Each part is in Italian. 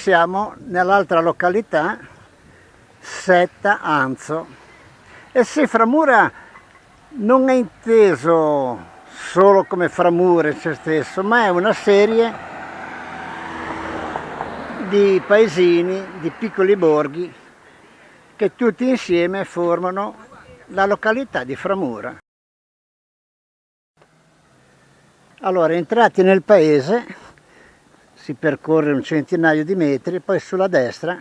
siamo nell'altra località, Setta Anzo. E sì, Framura non è inteso solo come Framura in se stesso, ma è una serie di paesini, di piccoli borghi che tutti insieme formano la località di Framura. Allora, entrati nel paese, si percorre un centinaio di metri, poi sulla destra,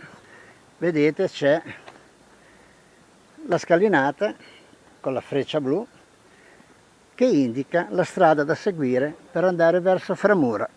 vedete, c'è la scalinata con la freccia blu che indica la strada da seguire per andare verso Framura.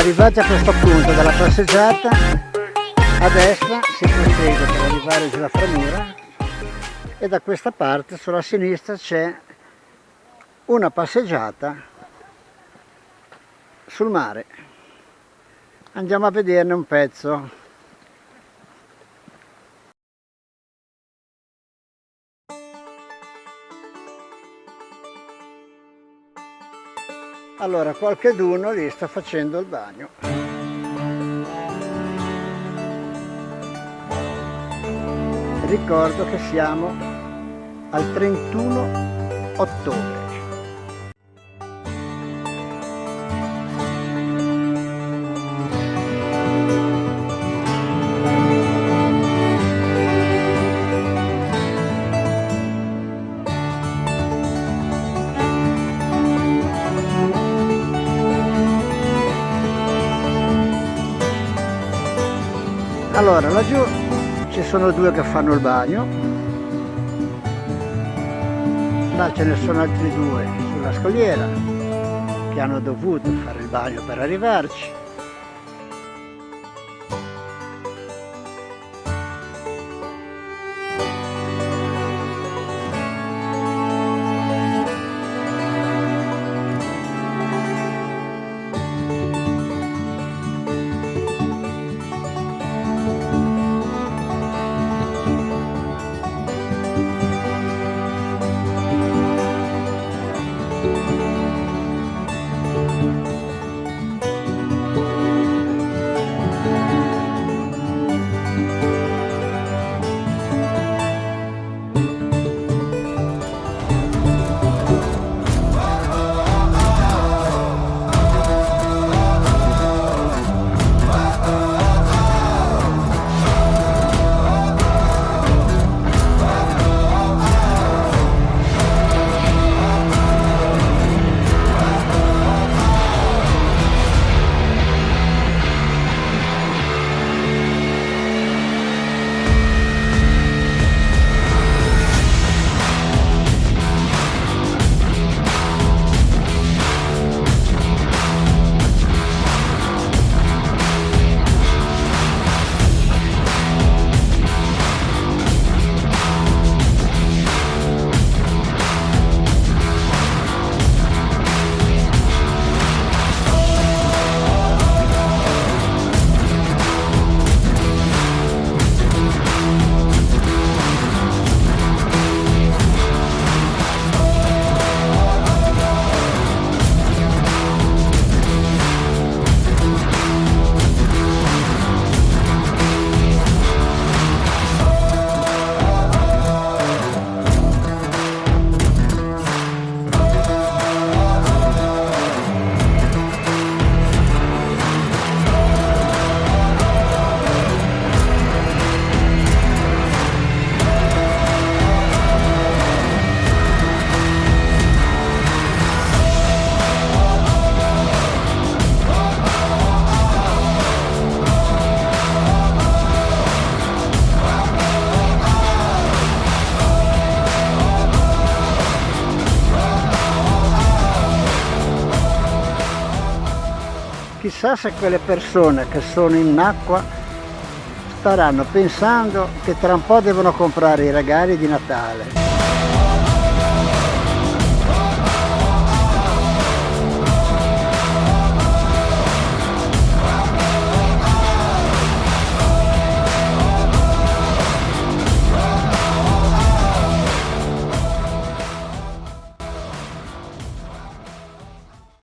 arrivati a questo punto della passeggiata, a destra si prosegue per arrivare giù a Framura e da questa parte sulla sinistra c'è una passeggiata sul mare. Andiamo a vederne un pezzo. Allora, qualcheduno lì sta facendo il bagno. Ricordo che siamo al 31 ottobre. Allora, laggiù ci sono due che fanno il bagno, là ce ne sono altri due sulla scogliera che hanno dovuto fare il bagno per arrivarci. Chissà se quelle persone che sono in acqua staranno pensando che tra un po' devono comprare i regali di Natale.